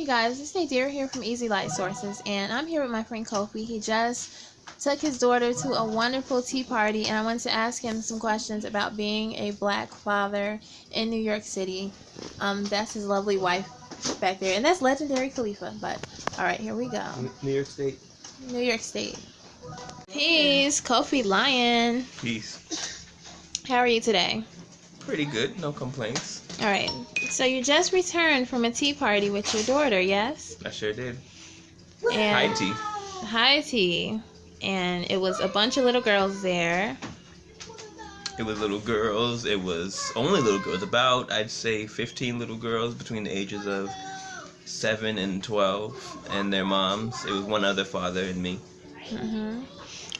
you guys, it's Nadir here from Easy Light Sources, and I'm here with my friend Kofi. He just took his daughter to a wonderful tea party, and I wanted to ask him some questions about being a black father in New York City. That's his lovely wife back there, and that's legendary Khalifa. But all right, here we go. New York State. New York State. Peace, Kofi Lion. Peace. How are you today? Pretty good, no complaints. All right. So you just returned from a tea party with your daughter, yes? I sure did. And High tea. high tea. And it was a bunch of little girls there. It was little girls. It was only little girls. About, I'd say, 15 little girls between the ages of 7 and 12, and their moms. It was one other father and me.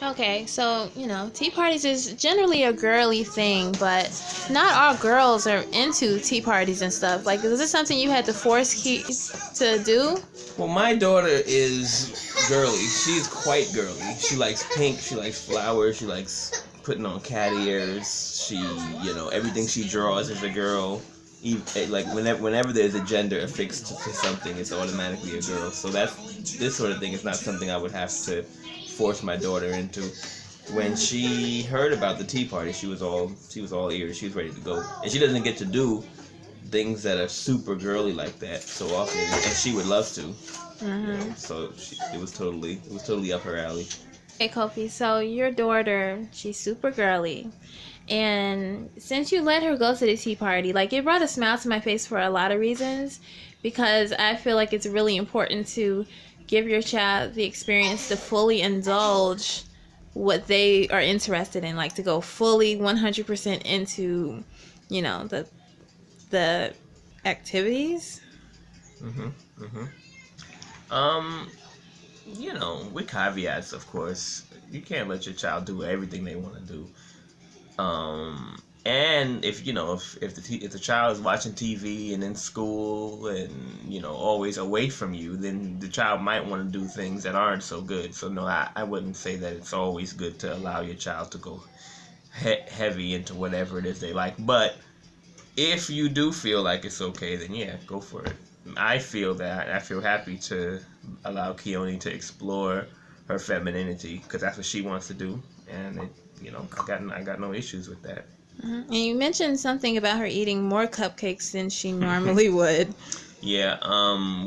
Okay, so, tea parties is generally a girly thing, but not all girls are into tea parties and stuff. Like, is this something you had to force to do? Well, my daughter is girly. She's quite girly. She likes pink. She likes flowers. She likes putting on cat ears. She, everything she draws is a girl. Like, whenever there's a gender affixed to something, it's automatically a girl. So this sort of thing is not something I would have to force my daughter into. When she heard about the tea party, she was all ears. She was ready to go, and she doesn't get to do things that are super girly like that so often, and she would love to. So it was totally up her alley. Hey Kofi, so your daughter, she's super girly, and since you let her go to the tea party, like, it brought a smile to my face for a lot of reasons, because I feel like it's really important to give your child the experience to fully indulge what they are interested in, like to go fully 100% into, the activities. With caveats, of course. You can't let your child do everything they want to do. And if the child is watching TV and in school and always away from you, then the child might want to do things that aren't so good. So no, I wouldn't say that it's always good to allow your child to go heavy into whatever it is they like. But if you do feel like it's okay, then yeah, go for it. I feel happy to allow Keone to explore her femininity, because that's what she wants to do, and I got no issues with that. And you mentioned something about her eating more cupcakes than she normally would. Yeah,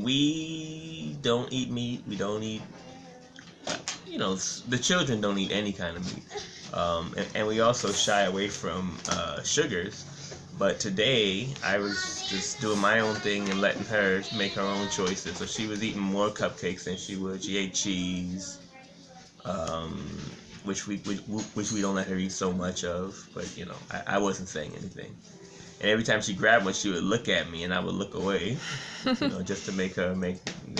we don't eat meat. We don't eat, the children don't eat any kind of meat. And we also shy away from sugars. But today, I was just doing my own thing and letting her make her own choices. So she was eating more cupcakes than she would. She ate cheese, which we don't let her eat so much of. But I wasn't saying anything. And every time she grabbed one, she would look at me, and I would look away, just to make her make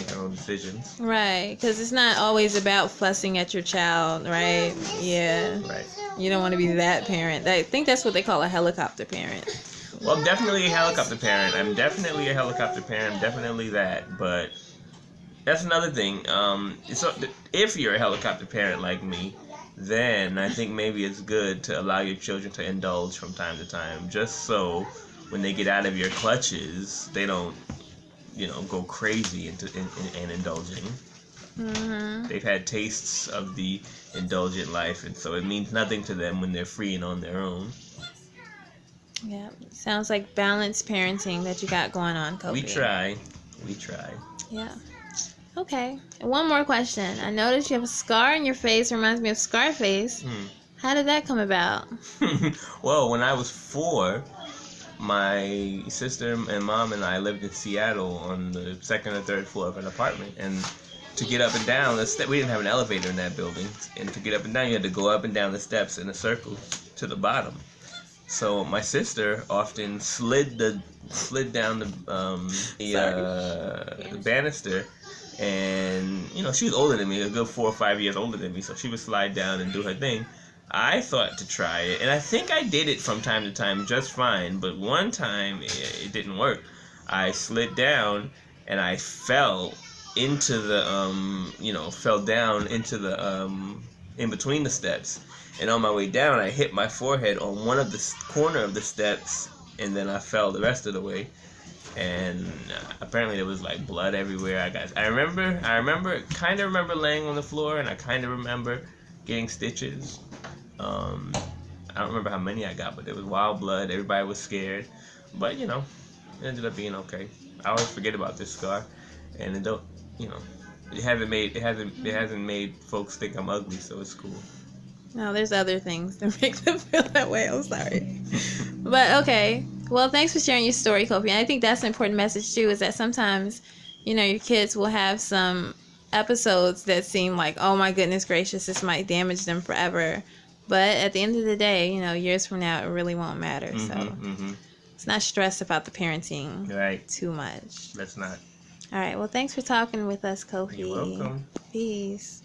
her own decisions. Right, because it's not always about fussing at your child, right? Yeah. Right. You don't want to be that parent. I think that's what they call a helicopter parent. Well, I'm definitely a helicopter parent. I'm definitely that. But that's another thing. So if you're a helicopter parent like me, then I think maybe it's good to allow your children to indulge from time to time, just so when they get out of your clutches, they don't, go crazy in indulging. They've had tastes of the indulgent life, and so it means nothing to them when they're free and on their own. Yeah, sounds like balanced parenting that you got going on, Kofi. We try. Yeah. Okay. And one more question. I noticed you have a scar on your face. Reminds me of Scarface. How did that come about? Well, when I was 4, my sister and mom and I lived in Seattle on the 2nd or 3rd floor of an apartment, and to get up and down we didn't have an elevator in that building, and to get up and down you had to go up and down the steps in a circle to the bottom. So my sister often slid down the banister, and she was older than me, a good 4 or 5 years older than me, so she would slide down and do her thing. I thought to try it, and I think I did it from time to time just fine, but one time it didn't work. I slid down and I fell into the in between the steps, and on my way down I hit my forehead on one of the corner of the steps, and then I fell the rest of the way. and apparently there was like blood everywhere. I kind of remember laying on the floor, and I kind of remember getting stitches. I don't remember how many I got, but there was wild blood. Everybody was scared, but it ended up being okay. I always forget about this scar, and it don't, you know, it hasn't made folks think I'm ugly, so it's cool. No, there's other things that make them feel that way. I'm sorry. But okay. Well, thanks for sharing your story, Kofi. And I think that's an important message too, is that sometimes, your kids will have some episodes that seem like, oh my goodness gracious, this might damage them forever. But at the end of the day, years from now, it really won't matter. Mm-hmm. Let's not stress about the parenting Right. too much. Let's not. All right. Well, thanks for talking with us, Kofi. You're welcome. Peace.